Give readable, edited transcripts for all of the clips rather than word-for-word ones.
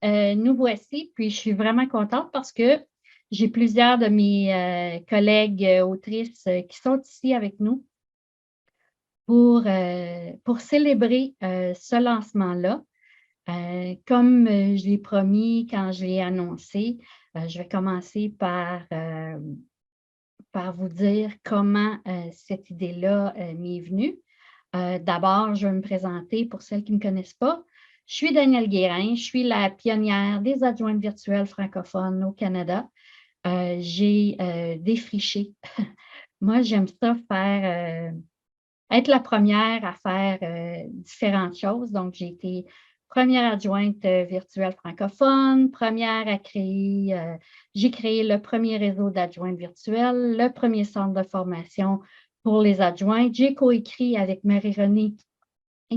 nous voici, puis je suis vraiment contente parce que j'ai plusieurs de mes collègues autrices qui sont ici avec nous pour célébrer ce lancement-là. Comme je l'ai promis quand je l'ai annoncé, je vais commencer par vous dire comment cette idée-là m'est venue. D'abord, je vais me présenter pour celles qui ne me connaissent pas. Je suis Danielle Guérin, je suis la pionnière des adjointes virtuelles francophones au Canada. J'ai défriché. Moi, j'aime ça être la première à faire différentes choses. Donc, j'ai été première adjointe virtuelle francophone, première à j'ai créé le premier réseau d'adjointes virtuelles, le premier centre de formation pour les adjointes. J'ai coécrit avec Marie-Renée,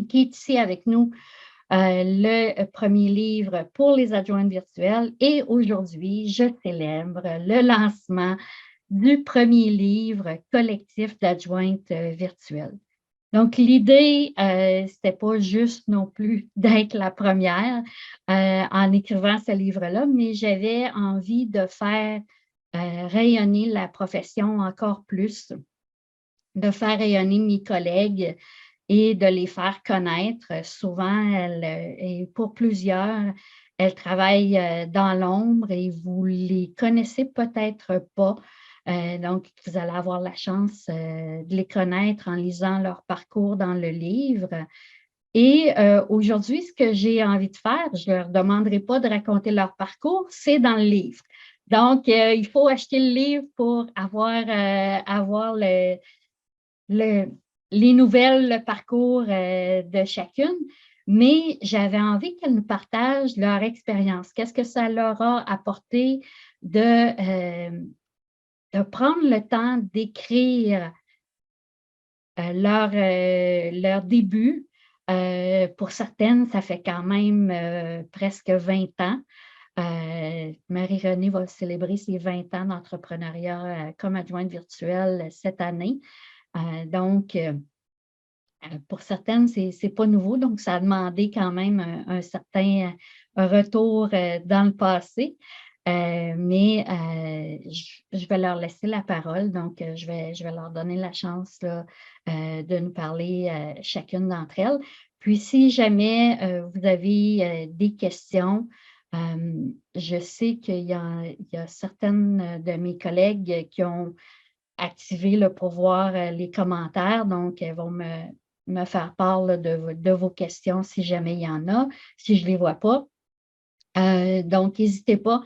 qui est ici avec nous, le premier livre pour les adjointes virtuelles. Et aujourd'hui, je célèbre le lancement du premier livre collectif d'adjointes virtuelles. Donc, l'idée, c'était pas juste non plus d'être la première en écrivant ce livre-là, mais j'avais envie de faire rayonner la profession encore plus, de faire rayonner mes collègues et de les faire connaître. Souvent, et pour plusieurs, elles travaillent dans l'ombre et vous les connaissez peut-être pas. Donc, vous allez avoir la chance de les connaître en lisant leur parcours dans le livre. Et aujourd'hui, ce que j'ai envie de faire, je ne leur demanderai pas de raconter leur parcours, c'est dans le livre. Donc, il faut acheter le livre pour avoir les nouvelles, le parcours de chacune, mais j'avais envie qu'elles nous partagent leur expérience. Qu'est-ce que ça leur a apporté de prendre le temps d'écrire leur début. Pour certaines, ça fait quand même presque 20 ans. Marie-Renée va célébrer ses 20 ans d'entrepreneuriat comme adjointe virtuelle cette année. Donc, pour certaines, ce n'est pas nouveau, donc ça a demandé quand même un certain retour dans le passé. Mais je vais leur laisser la parole, donc je vais leur donner la chance là, de nous parler chacune d'entre elles. Puis, si jamais vous avez des questions, je sais qu'il y a certaines de mes collègues qui ont activé là, pour voir les commentaires, donc elles vont me faire part là, de vos questions si jamais il y en a, si je ne les vois pas. Donc, n'hésitez pas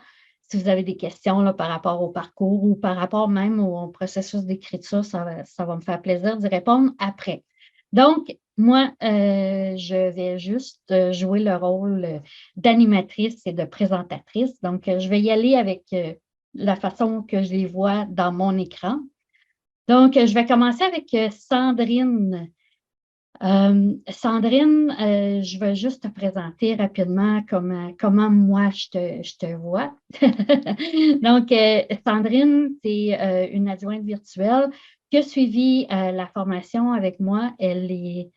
si vous avez des questions là, par rapport au parcours ou par rapport même au processus d'écriture, ça va me faire plaisir d'y répondre après. Donc, moi, je vais juste jouer le rôle d'animatrice et de présentatrice. Donc, je vais y aller avec la façon que je les vois dans mon écran. Donc, je vais commencer avec Sandrine. Sandrine, je vais juste te présenter rapidement comment moi je te vois. Donc, Sandrine, c'est une adjointe virtuelle qui a suivi la formation avec moi. Elle est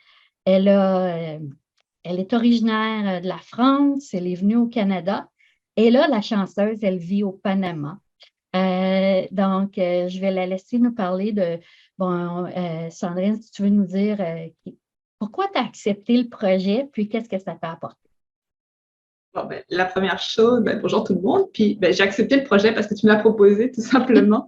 originaire de la France, elle est venue au Canada. Et là, la chanceuse, elle vit au Panama. Donc, je vais la laisser nous parler de, bon, Sandrine, si tu veux nous dire pourquoi tu as accepté le projet, puis qu'est-ce que ça t'a apporté? Bon, la première chose, bonjour tout le monde. Puis j'ai accepté le projet parce que tu me l'as proposé tout simplement.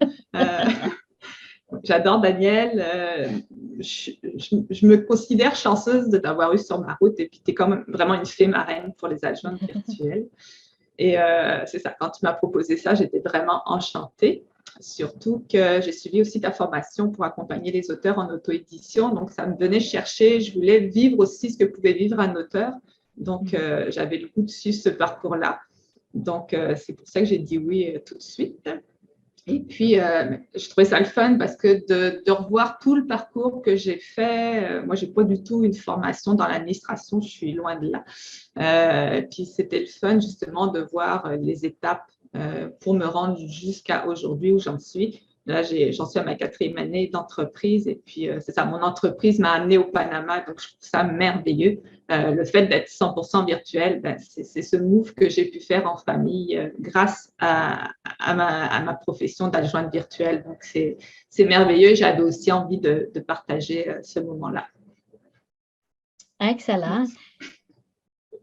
J'adore Danielle. Je me considère chanceuse de t'avoir eu sur ma route. Et puis tu es quand même vraiment une fée marraine pour les adjointes virtuelles. Et c'est ça, quand tu m'as proposé ça, j'étais vraiment enchantée. Surtout que j'ai suivi aussi ta formation pour accompagner les auteurs en auto-édition. Donc, ça me venait chercher. Je voulais vivre aussi ce que pouvait vivre un auteur. Donc, j'avais le goût de suivre ce parcours-là. Donc, c'est pour ça que j'ai dit oui tout de suite. Et puis, je trouvais ça le fun parce que de revoir tout le parcours que j'ai fait, moi, je n'ai pas du tout une formation dans l'administration, je suis loin de là. Puis, c'était le fun justement de voir les étapes pour me rendre jusqu'à aujourd'hui où j'en suis. là, j'en suis à ma 4e année d'entreprise. Et puis, c'est ça, mon entreprise m'a amenée au Panama. Donc, je trouve ça merveilleux. Le fait d'être 100% virtuel, ben, c'est ce move que j'ai pu faire en famille grâce à ma profession d'adjointe virtuelle. Donc, c'est merveilleux. J'avais aussi envie de partager ce moment-là. Excellent.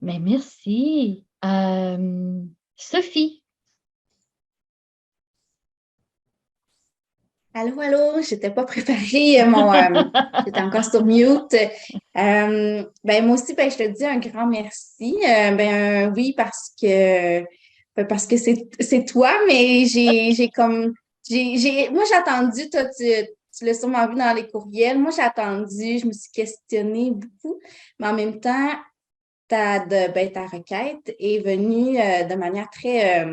Mais merci. Sophie. Allô, allô, j'étais pas préparée, j'étais encore sur mute. Ben moi aussi, ben je te dis un grand merci. Oui, parce que c'est toi, mais moi j'ai attendu, toi tu l'as sûrement vu dans les courriels. Moi j'ai attendu, je me suis questionnée beaucoup, mais en même temps ta requête est venue de manière très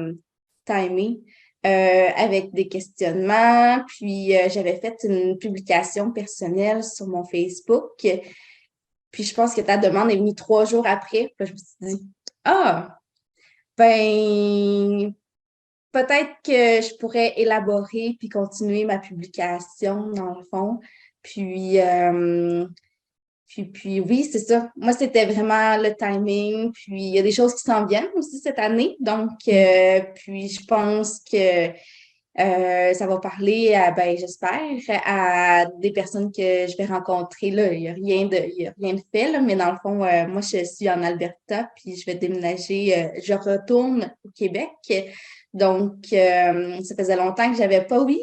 timée. Avec des questionnements. Puis, j'avais fait une publication personnelle sur mon Facebook. Puis, je pense que ta demande est venue 3 jours après. Puis, je me suis dit, ah, ben, peut-être que je pourrais élaborer puis continuer ma publication, dans le fond. Puis, oui, c'est ça. Moi, c'était vraiment le timing. Puis, il y a des choses qui s'en viennent aussi cette année. Donc, puis, je pense que ça va parler j'espère, à des personnes que je vais rencontrer. Là. Il n'y a rien de fait, là, mais dans le fond, moi, je suis en Alberta, puis je vais déménager. Je retourne au Québec. Donc, ça faisait longtemps que j'avais pas. Oui,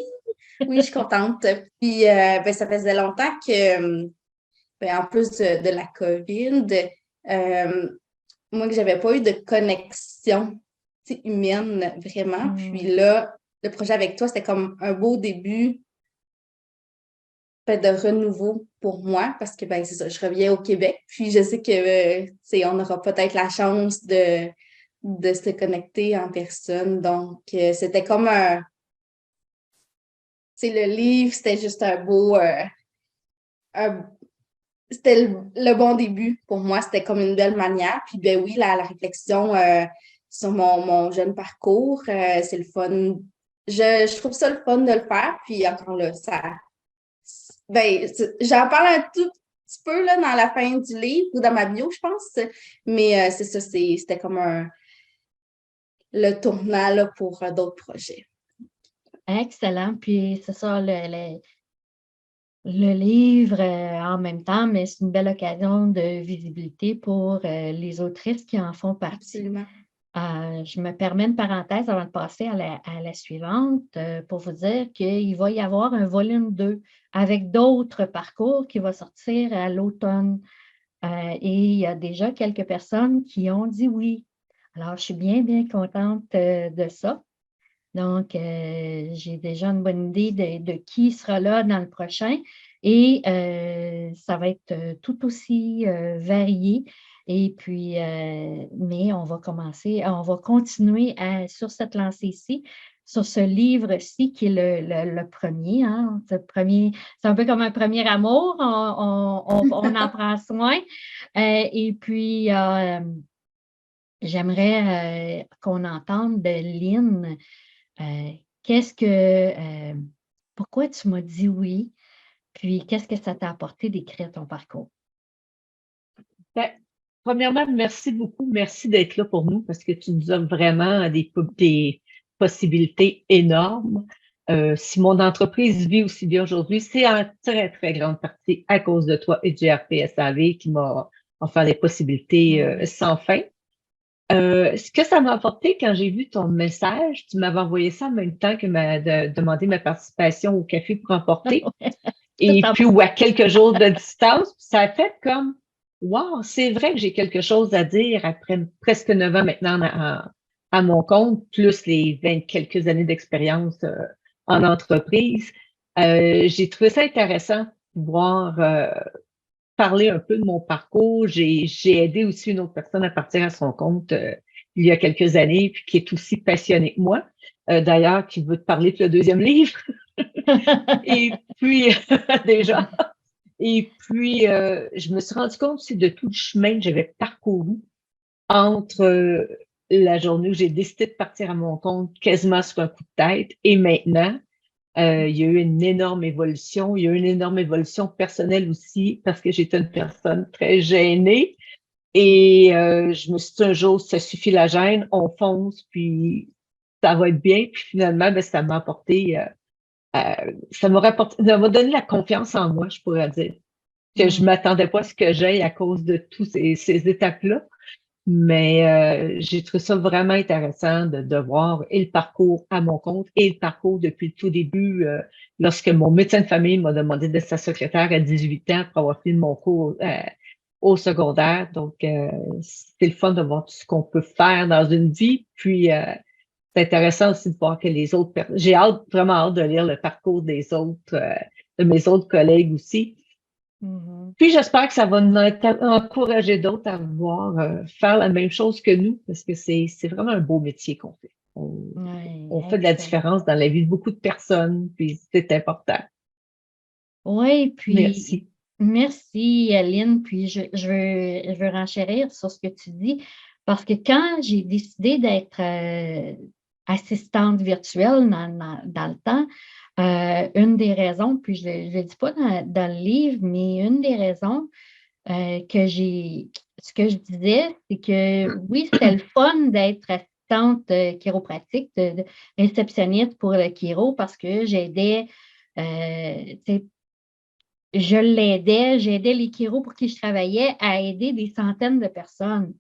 je suis contente. Puis, ça faisait longtemps que, en plus de la COVID, moi, que j'avais pas eu de connexion humaine, vraiment. Puis là, le projet avec toi, c'était comme un beau début de renouveau pour moi parce que c'est ça, je reviens au Québec. Puis je sais que on aura peut-être la chance de se connecter en personne. Donc, c'était comme le livre, c'était juste un beau c'était le bon début pour moi. C'était comme une belle manière. Puis ben oui, la réflexion sur mon jeune parcours, c'est le fun. Je trouve ça le fun de le faire. Puis encore là, j'en parle un tout petit peu là, dans la fin du livre ou dans ma bio, je pense. Mais c'est ça, c'était comme le tournant là, pour d'autres projets. Excellent. Puis c'est ça, le livre en même temps, mais c'est une belle occasion de visibilité pour les autrices qui en font partie. Absolument. Je me permets une parenthèse avant de passer à la suivante pour vous dire qu'il va y avoir un volume 2 avec d'autres parcours qui va sortir à l'automne. Et il y a déjà quelques personnes qui ont dit oui. Alors, je suis bien, bien contente de ça. Donc, j'ai déjà une bonne idée de qui sera là dans le prochain et ça va être tout aussi varié. Et puis, mais on va continuer sur cette lancée-ci, sur ce livre-ci qui est le premier. Hein, c'est un peu comme un premier amour, on en prend soin. Et puis, j'aimerais qu'on entende de Lynn. Pourquoi tu m'as dit oui? Puis, qu'est-ce que ça t'a apporté d'écrire ton parcours? Ben, premièrement, merci beaucoup. Merci d'être là pour nous parce que tu nous offres vraiment des possibilités énormes. Si mon entreprise vit aussi bien aujourd'hui, c'est en très, très grande partie à cause de toi et du RPSAV qui m'a offert des possibilités sans fin. Ce que ça m'a apporté quand j'ai vu ton message, tu m'avais envoyé ça en même temps que demandé ma participation au café pour emporter. Et puis, ou à quelques jours de distance, ça a fait comme, wow, c'est vrai que j'ai quelque chose à dire après presque 9 ans maintenant à mon compte, plus les 20 quelques années d'expérience en entreprise. J'ai trouvé ça intéressant de pouvoir parler un peu de mon parcours. J'ai aidé aussi une autre personne à partir à son compte il y a quelques années, puis qui est aussi passionnée que moi. D'ailleurs, qui veut te parler de le 2e livre. Et puis, déjà. Et puis, je me suis rendu compte aussi de tout le chemin que j'avais parcouru entre la journée où j'ai décidé de partir à mon compte quasiment sur un coup de tête et maintenant. Il y a eu une énorme évolution. Il y a eu une énorme évolution personnelle aussi parce que j'étais une personne très gênée. Et je me suis dit un jour, ça suffit la gêne, on fonce, puis ça va être bien. Puis finalement, ben, ça m'a apporté, ça m'a donné la confiance en moi, je pourrais dire. Que je m'attendais pas à ce que j'aille à cause de toutes ces étapes-là. Mais j'ai trouvé ça vraiment intéressant de voir et le parcours à mon compte et le parcours depuis le tout début, lorsque mon médecin de famille m'a demandé d'être sa secrétaire à 18 ans pour avoir fini mon cours au secondaire. Donc, c'est le fun de voir tout ce qu'on peut faire dans une vie. Puis, c'est intéressant aussi de voir que les autres personnes, j'ai vraiment hâte de lire le parcours des autres, de mes autres collègues aussi. Puis j'espère que ça va nous encourager d'autres à vouloir faire la même chose que nous, parce que c'est vraiment un beau métier qu'on fait. On fait de la différence dans la vie de beaucoup de personnes, puis c'est important. Oui, puis merci Aline. Puis je veux renchérir sur ce que tu dis, parce que quand j'ai décidé d'être assistante virtuelle dans le temps, une des raisons, puis je ne le dis pas dans le livre, mais une des raisons ce que je disais, c'est que oui, c'était le fun d'être assistante chiropratique, de réceptionniste pour le chiro, parce que j'aidais, j'aidais les chiros pour qui je travaillais à aider des centaines de personnes.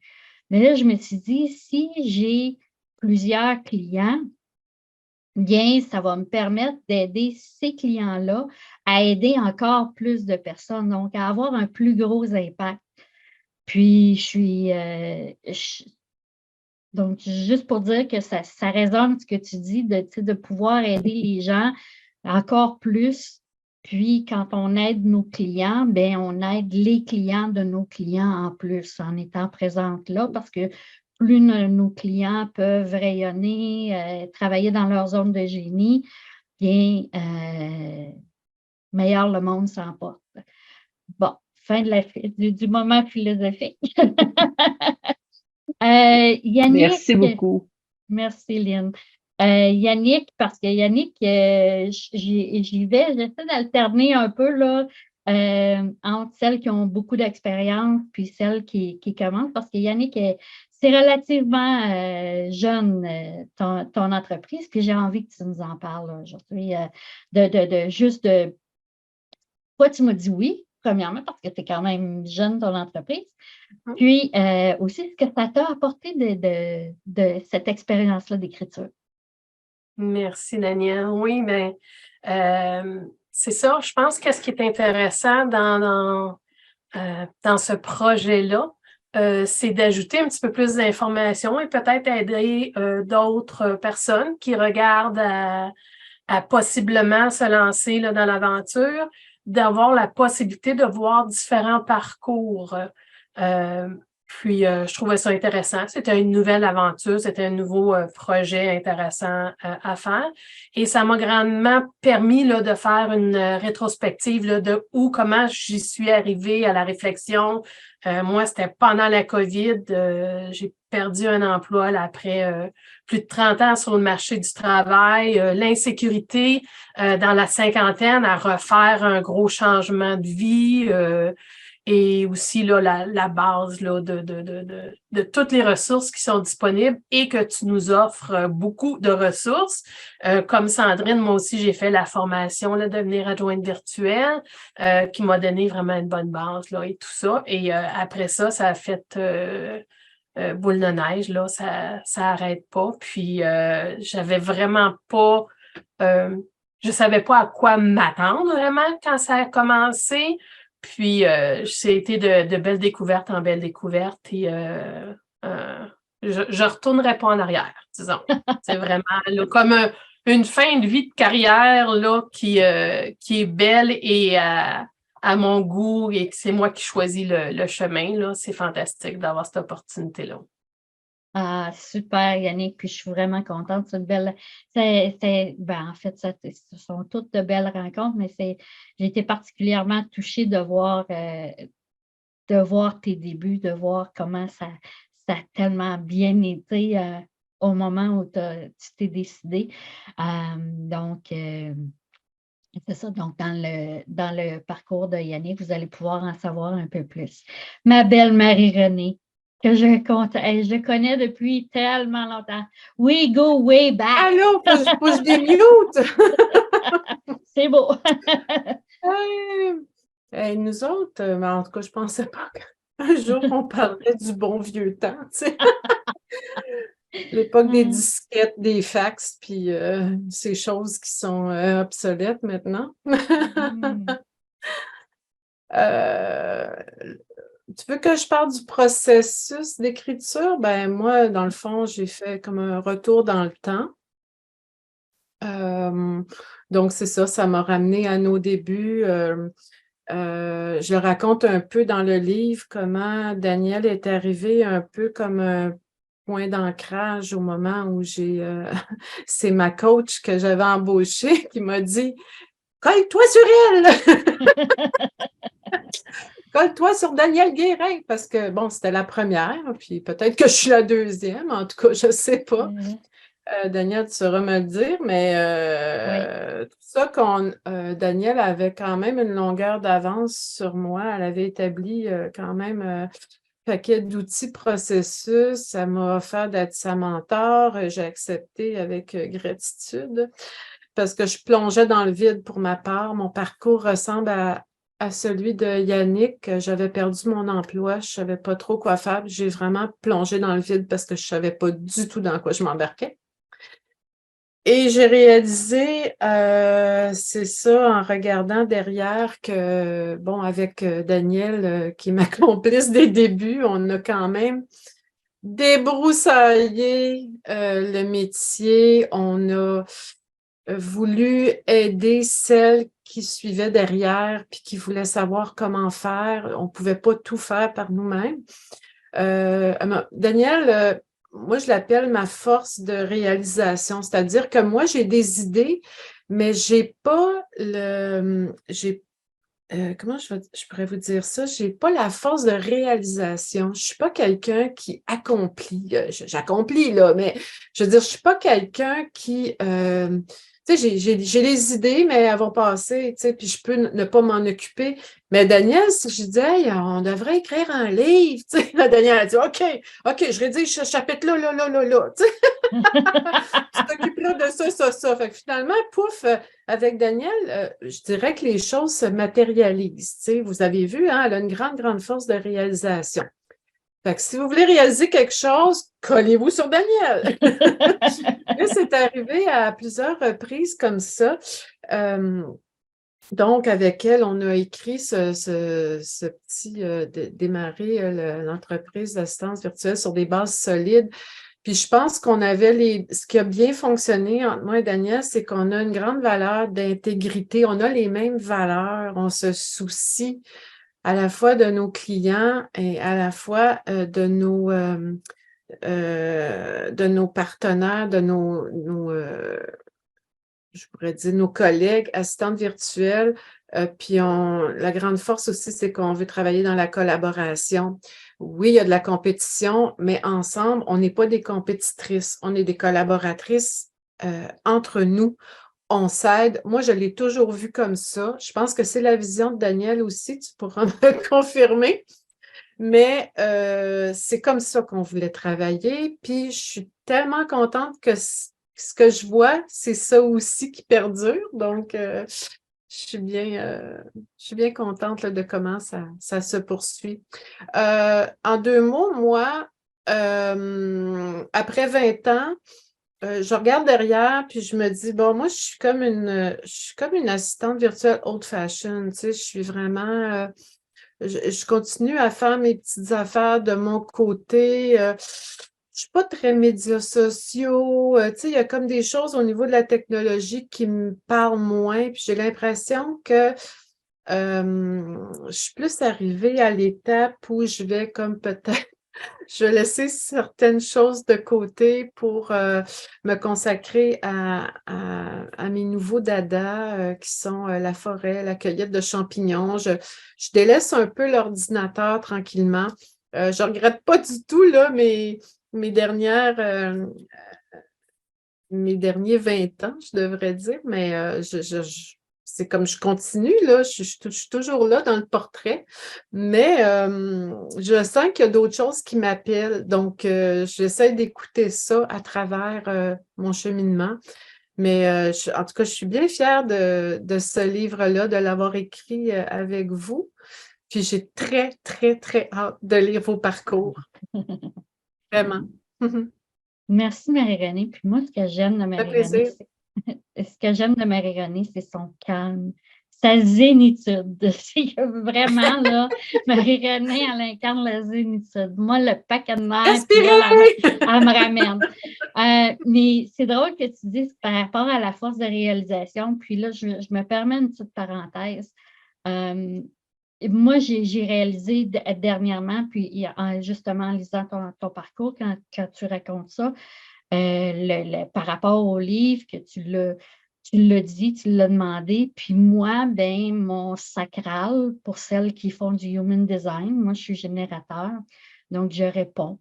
Mais là, je me suis dit, si j'ai plusieurs clients, bien, ça va me permettre d'aider ces clients-là à aider encore plus de personnes, donc à avoir un plus gros impact. Puis, donc, juste pour dire que ça résonne ce que tu dis, de pouvoir aider les gens encore plus. Puis, quand on aide nos clients, bien, on aide les clients de nos clients en plus en étant présente là, parce que plus nos clients peuvent rayonner, travailler dans leur zone de génie, bien, meilleur le monde s'en porte. Bon, fin du moment philosophique. Yannick, merci beaucoup. Merci, Lynn. Yannick, parce que Yannick, j'essaie d'alterner un peu là, entre celles qui ont beaucoup d'expérience puis celles qui commencent, parce que Yannick, c'est relativement jeune, ton entreprise, puis j'ai envie que tu nous en parles aujourd'hui, Toi, tu m'as dit oui, premièrement, parce que tu es quand même jeune, ton entreprise. Puis aussi, ce que ça t'a apporté de cette expérience-là d'écriture. Merci, Danielle. Oui, mais c'est ça. Je pense que ce qui est intéressant dans ce projet-là, c'est d'ajouter un petit peu plus d'informations et peut-être aider d'autres personnes qui regardent à possiblement se lancer là, dans l'aventure, d'avoir la possibilité de voir différents parcours. Puis, je trouvais ça intéressant. C'était une nouvelle aventure, c'était un nouveau projet intéressant à faire. Et ça m'a grandement permis là, de faire une rétrospective là, de comment j'y suis arrivée à la réflexion. Moi, c'était pendant la COVID. J'ai perdu un emploi là, après plus de 30 ans sur le marché du travail. L'insécurité dans la cinquantaine à refaire un gros changement de vie. Et aussi là, la base là, de toutes les ressources qui sont disponibles et que tu nous offres beaucoup de ressources. Comme Sandrine, moi aussi, j'ai fait la formation là, devenir adjointe virtuelle qui m'a donné vraiment une bonne base là, et tout ça. Et après ça, ça a fait boule de neige, là, ça arrête pas. Puis j'avais vraiment pas... je savais pas à quoi m'attendre vraiment quand ça a commencé. Puis, c'était de belles découvertes en belles découvertes et je retournerai pas en arrière, disons. C'est vraiment là, comme une fin de vie de carrière là, qui est belle et à mon goût et que c'est moi qui choisis le chemin. Là. C'est fantastique d'avoir cette opportunité-là. Ah, super, Yannick, puis je suis vraiment contente. C'est une belle. En fait, ce sont toutes de belles rencontres, mais j'ai été particulièrement touchée de voir tes débuts, de voir comment ça a tellement bien été au moment où tu t'es décidé. Donc, C'est ça, donc dans le parcours de Yannick, vous allez pouvoir en savoir un peu plus. Ma belle Marie-Renée, que je connais depuis tellement longtemps. We go way back. Allô, faut que je démute. C'est beau. Nous autres, mais en tout cas, je pensais pas qu'un jour on parlerait du bon vieux temps, tu sais. L'époque des disquettes, des fax, puis ces choses qui sont obsolètes maintenant. Tu veux que je parle du processus d'écriture? Ben moi, dans le fond, j'ai fait comme un retour dans le temps. Donc, c'est ça, ça m'a ramené à nos débuts. Je raconte un peu dans le livre comment Daniel est arrivé un peu comme un point d'ancrage au moment où c'est ma coach que j'avais embauchée qui m'a dit « Colle-toi sur elle! Colle-toi sur Daniel Guérin! » Parce que, bon, c'était la première, puis peut-être que je suis la deuxième, en tout cas, je ne sais pas. Daniel, tu sauras me le dire, mais tout ça, Daniel avait quand même une longueur d'avance sur moi. Elle avait établi quand même un paquet d'outils, processus. Ça m'a offert d'être sa mentor. J'ai accepté avec gratitude parce que je plongeais dans le vide pour ma part. Mon parcours ressemble à celui de Yannick. J'avais perdu mon emploi. Je ne savais pas trop quoi faire. J'ai vraiment plongé dans le vide parce que je ne savais pas du tout dans quoi je m'embarquais. Et j'ai réalisé, c'est ça, en regardant derrière que, bon, avec Daniel, qui est ma complice des débuts, on a quand même débroussaillé le métier. On a voulu aider celles qui suivaient derrière puis qui voulaient savoir comment faire. On ne pouvait pas tout faire par nous-mêmes. Daniel, moi, je l'appelle ma force de réalisation, c'est-à-dire que moi, j'ai des idées, mais j'ai pas comment je pourrais vous dire ça? J'ai pas la force de réalisation. Je suis pas quelqu'un qui accomplit. J'accomplis, là, mais je veux dire, je suis pas quelqu'un qui... tu sais, j'ai les idées, mais elles vont passer, tu sais, puis je peux ne pas m'en occuper. Mais Daniel, si je dis, hey, on devrait écrire un livre, tu sais, Daniel a dit, OK, je rédige ce chapitre-là, là, tu sais. Tu t'occuperas de ça. Fait que finalement, pouf, avec Daniel, je dirais que les choses se matérialisent, tu sais. Vous avez vu, hein, elle a une grande force de réalisation. Fait que si vous voulez réaliser quelque chose, collez-vous sur Daniel. Là, c'est arrivé à plusieurs reprises comme ça. Donc, avec elle, on a écrit ce petit démarrer l'entreprise d'assistance virtuelle sur des bases solides. Puis je pense qu'on avait ce qui a bien fonctionné entre moi et Daniel, c'est qu'on a une grande valeur d'intégrité. On a les mêmes valeurs. On se soucie à la fois de nos clients et à la fois de nos partenaires, de je pourrais dire nos collègues, assistantes virtuelles. Puis la grande force aussi, c'est qu'on veut travailler dans la collaboration. Oui, il y a de la compétition, mais ensemble, on n'est pas des compétitrices, on est des collaboratrices entre nous. On s'aide. Moi, je l'ai toujours vu comme ça. Je pense que c'est la vision de Daniel aussi, tu pourras me le confirmer. Mais c'est comme ça qu'on voulait travailler. Puis, je suis tellement contente que ce que je vois, c'est ça aussi qui perdure. Donc, je suis bien contente là, de comment ça se poursuit. En 2 mots, moi, après 20 ans, je regarde derrière, puis je me dis, bon, moi, je suis comme une assistante virtuelle old-fashioned, tu sais, je suis vraiment, je continue à faire mes petites affaires de mon côté. Je suis pas très médias sociaux. Tu sais, il y a comme des choses au niveau de la technologie qui me parlent moins, puis j'ai l'impression que je suis plus arrivée à l'étape où je vais comme peut-être je vais laisser certaines choses de côté pour me consacrer à mes nouveaux dadas qui sont la forêt, la cueillette de champignons. Je délaisse un peu l'ordinateur tranquillement. Je ne regrette pas du tout là, mes derniers 20 ans, je devrais dire, mais c'est comme je continue, là, je suis toujours là dans le portrait, mais je sens qu'il y a d'autres choses qui m'appellent. Donc, j'essaie d'écouter ça à travers mon cheminement. Mais en tout cas, je suis bien fière de ce livre-là, de l'avoir écrit avec vous. Puis j'ai très, très, très hâte de lire vos parcours. Vraiment. Merci Marie-Renée. Puis moi, ce que j'aime de Marie-Renée, c'est son calme, sa zénitude. C'est que vraiment, là, Marie-Renée, elle incarne la zénitude. Moi, le paquet de nerfs, puis elle me ramène. Mais c'est drôle que tu dises par rapport à la force de réalisation. Puis là, je me permets une petite parenthèse. Moi, j'ai réalisé dernièrement, puis justement en lisant ton parcours, quand tu racontes ça, par rapport au livre que tu l'as dit, tu l'as demandé, puis moi, ben mon sacral, pour celles qui font du human design, moi, je suis générateur, donc je réponds.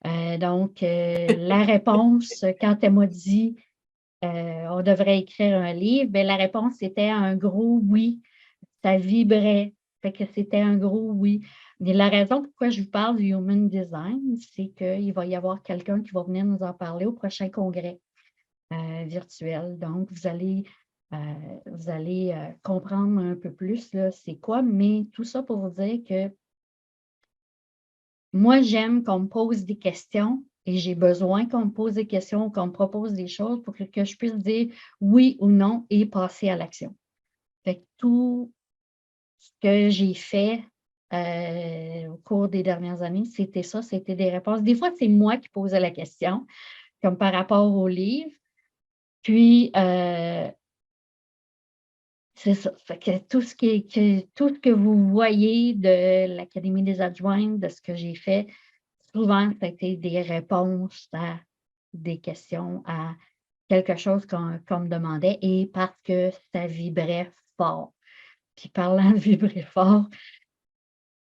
La réponse, quand elle m'a dit on devrait écrire un livre, ben la réponse était un gros oui. Ça vibrait. Fait que c'était un gros oui. Mais la raison pourquoi je vous parle du Human Design, c'est qu'il va y avoir quelqu'un qui va venir nous en parler au prochain congrès virtuel. Donc, vous allez comprendre un peu plus c'est quoi, mais tout ça pour vous dire que moi, j'aime qu'on me pose des questions et j'ai besoin qu'on me pose des questions, qu'on me propose des choses pour que je puisse dire oui ou non et passer à l'action. Fait que tout ce que j'ai fait au cours des dernières années, c'était ça, c'était des réponses. Des fois, c'est moi qui posais la question, comme par rapport au livre. Puis, c'est ça. Fait que tout ce que vous voyez de l'Académie des adjointes, de ce que j'ai fait, souvent, ça a été des réponses à des questions, à quelque chose qu'on me demandait et parce que ça vibrait fort. Puis parlant de vibrer fort,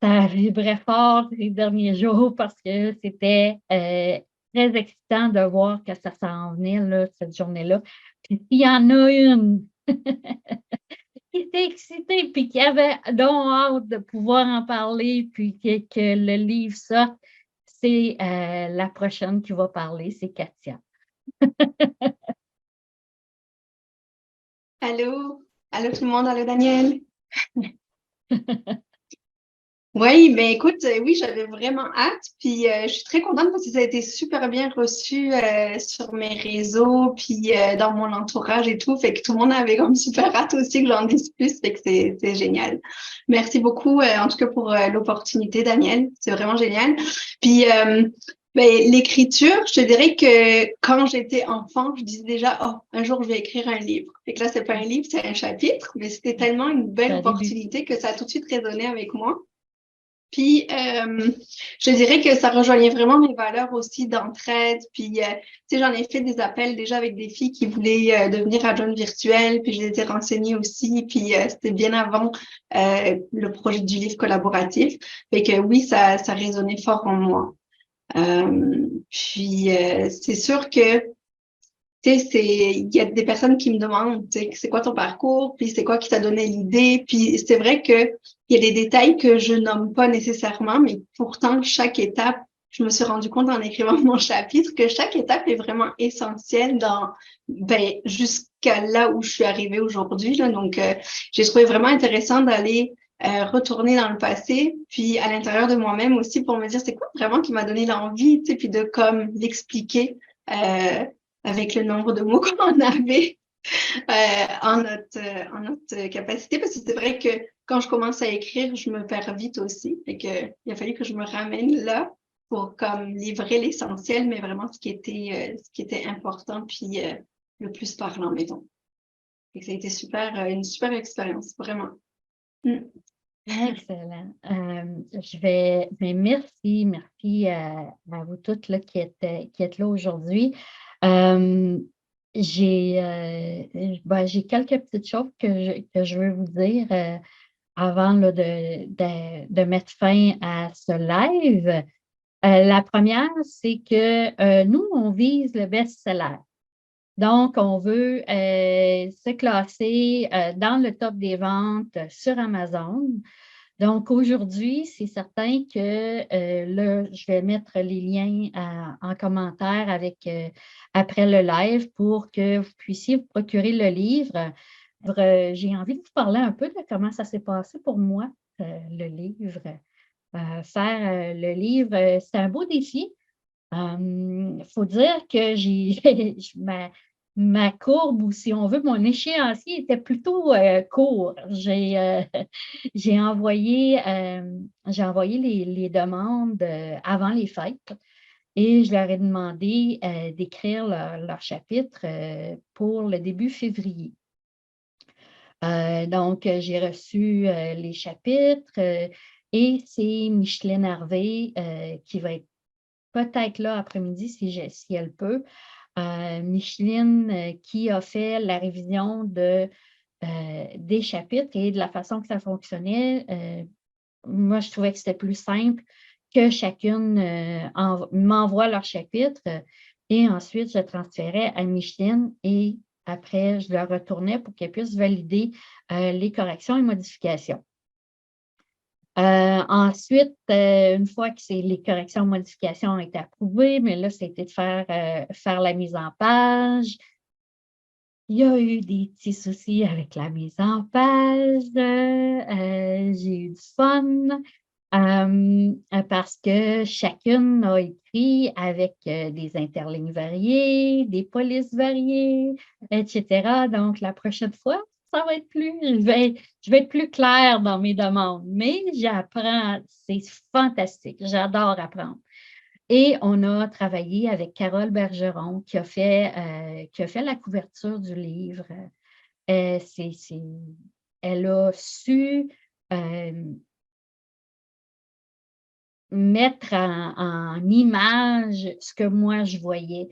ça vibrait fort les derniers jours parce que c'était très excitant de voir que ça s'en venait, là, cette journée-là. Puis s'il y en a une qui était excitée puis qui avait donc hâte de pouvoir en parler puis que le livre sorte, c'est la prochaine qui va parler, c'est Katia. Allô? Allô tout le monde, allô Daniel? Oui, ben écoute, oui, j'avais vraiment hâte, puis je suis très contente parce que ça a été super bien reçu sur mes réseaux, puis dans mon entourage et tout, fait que tout le monde avait comme super hâte aussi que j'en dise plus, fait que c'est génial. Merci beaucoup, en tout cas pour l'opportunité, Daniel, c'est vraiment génial. Puis ben, l'écriture, je te dirais que quand j'étais enfant, je disais déjà, oh, un jour je vais écrire un livre. Fait que là, c'est pas un livre, c'est un chapitre, mais c'était tellement une belle opportunité que ça a tout de suite résonné avec moi. Puis, je dirais que ça rejoignait vraiment mes valeurs aussi d'entraide. Puis, tu sais, j'en ai fait des appels déjà avec des filles qui voulaient devenir adjointes virtuelles. Puis, je les ai renseignées aussi. Puis, c'était bien avant le projet du livre collaboratif. Fait que oui, ça résonnait fort en moi. Puis, c'est sûr que tu sais, il y a des personnes qui me demandent, tu sais, c'est quoi ton parcours, puis c'est quoi qui t'a donné l'idée, puis c'est vrai que il y a des détails que je nomme pas nécessairement, mais pourtant chaque étape, je me suis rendu compte en écrivant mon chapitre que chaque étape est vraiment essentielle jusqu'à là où je suis arrivée aujourd'hui, là. Donc, j'ai trouvé vraiment intéressant d'aller retourner dans le passé, puis à l'intérieur de moi-même aussi pour me dire c'est quoi vraiment qui m'a donné l'envie, tu sais, puis de comme l'expliquer. Avec le nombre de mots qu'on avait en notre capacité. Parce que c'est vrai que quand je commence à écrire, je me perds vite aussi. Fait que, il a fallu que je me ramène là pour comme livrer l'essentiel, mais vraiment ce qui était important puis le plus parlant, mettons. Fait que ça a été une super expérience, vraiment. Excellent. Mais merci à vous toutes là, qui êtes là aujourd'hui. J'ai quelques petites choses que je veux vous dire avant là, de mettre fin à ce live. La première, c'est que nous, on vise le best-seller. Donc, on veut se classer dans le top des ventes sur Amazon. Donc, aujourd'hui, c'est certain que là, je vais mettre les liens en commentaire après le live pour que vous puissiez vous procurer le livre. J'ai envie de vous parler un peu de comment ça s'est passé pour moi, le livre. Faire le livre, c'est un beau défi. Il faut dire que ma courbe, ou si on veut, mon échéancier était plutôt court. J'ai envoyé les demandes avant les fêtes et je leur ai demandé d'écrire leur chapitre pour le début février. Donc, j'ai reçu les chapitres et c'est Micheline Harvey qui va être peut-être là après-midi si elle peut. Micheline qui a fait la révision des chapitres et de la façon que ça fonctionnait. Moi, je trouvais que c'était plus simple que chacune m'envoie leur chapitre et ensuite je transférais à Micheline et après, je leur retournais pour qu'elle puisse valider les corrections et modifications. Ensuite, une fois que les corrections et modifications ont été approuvées, mais là, c'était de faire la mise en page. Il y a eu des petits soucis avec la mise en page. J'ai eu du fun parce que chacune a écrit avec des interlignes variées, des polices variées, etc. Donc, la prochaine fois, ça va être je vais être plus claire dans mes demandes, mais j'apprends, c'est fantastique, j'adore apprendre. Et on a travaillé avec Carole Bergeron qui a fait la couverture du livre. Elle a su mettre en image ce que moi je voyais.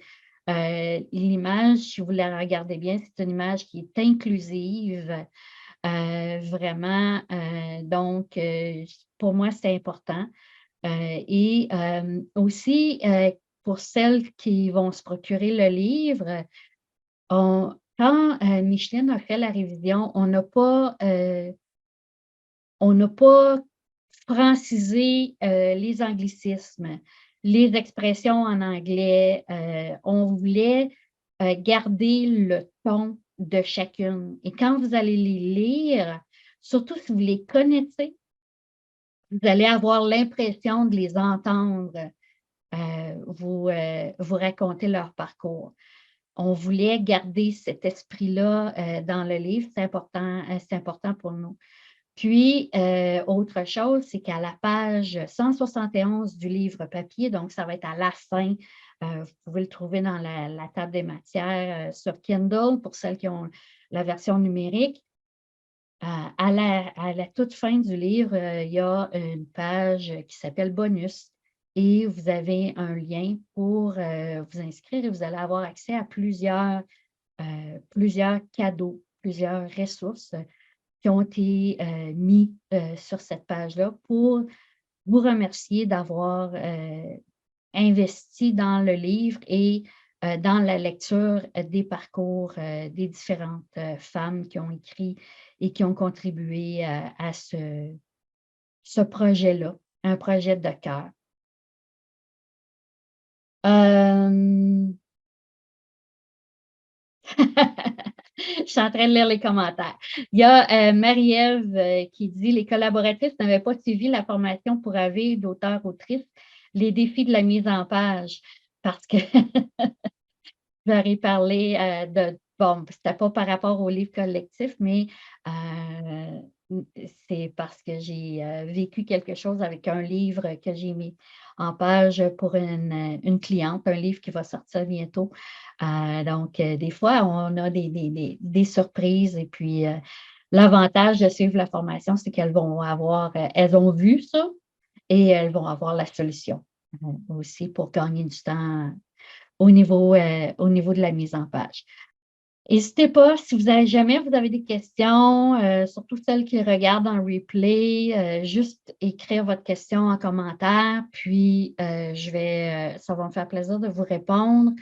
L'image, si vous la regardez bien, c'est une image qui est inclusive. Vraiment, donc, pour moi, c'est important. Et aussi, pour celles qui vont se procurer le livre, quand Micheline a fait la révision, on n'a pas francisé les anglicismes, les expressions en anglais. On voulait garder le ton de chacune. Et quand vous allez les lire, surtout si vous les connaissez, vous allez avoir l'impression de les entendre vous raconter leur parcours. On voulait garder cet esprit-là dans le livre. C'est important pour nous. Puis, autre chose, c'est qu'à la page 171 du livre papier, donc ça va être à la fin, vous pouvez le trouver dans la table des matières sur Kindle pour celles qui ont la version numérique. À la toute fin du livre, il y a une page qui s'appelle « Bonus » et vous avez un lien pour vous inscrire et vous allez avoir accès à plusieurs cadeaux, plusieurs ressources qui ont été mis sur cette page-là pour vous remercier d'avoir investi dans le livre et dans la lecture des parcours des différentes femmes qui ont écrit et qui ont contribué à ce projet-là, un projet de cœur. Je suis en train de lire les commentaires. Il y a Marie-Ève qui dit « Les collaboratrices n'avaient pas suivi la formation pour AV d'auteur-autrice, les défis de la mise en page. » Parce que j'aurais parlé bon, c'était pas par rapport au livre collectif, mais c'est parce que j'ai vécu quelque chose avec un livre que j'ai mis en page pour une cliente, un livre qui va sortir bientôt. Donc, des fois, on a des surprises et puis l'avantage de suivre la formation, c'est qu'elles elles ont vu ça et elles vont avoir la solution aussi pour gagner du temps au niveau de la mise en page. N'hésitez pas, si vous avez des questions, surtout celles qui regardent en replay, juste écrire votre question en commentaire, puis ça va me faire plaisir de vous répondre.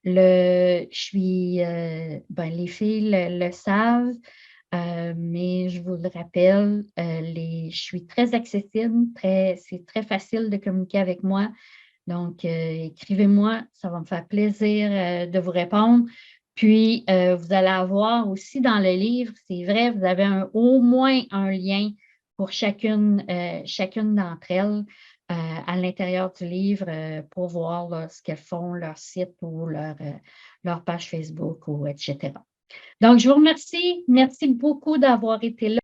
les filles le savent, mais je vous le rappelle, je suis très accessible, c'est très facile de communiquer avec moi. Donc, écrivez-moi, ça va me faire plaisir de vous répondre. Puis, vous allez avoir aussi dans le livre, c'est vrai, vous avez au moins un lien pour chacune d'entre elles à l'intérieur du livre pour voir là, ce qu'elles font, leur site ou leur page Facebook, etc. Donc, je vous remercie. Merci beaucoup d'avoir été là.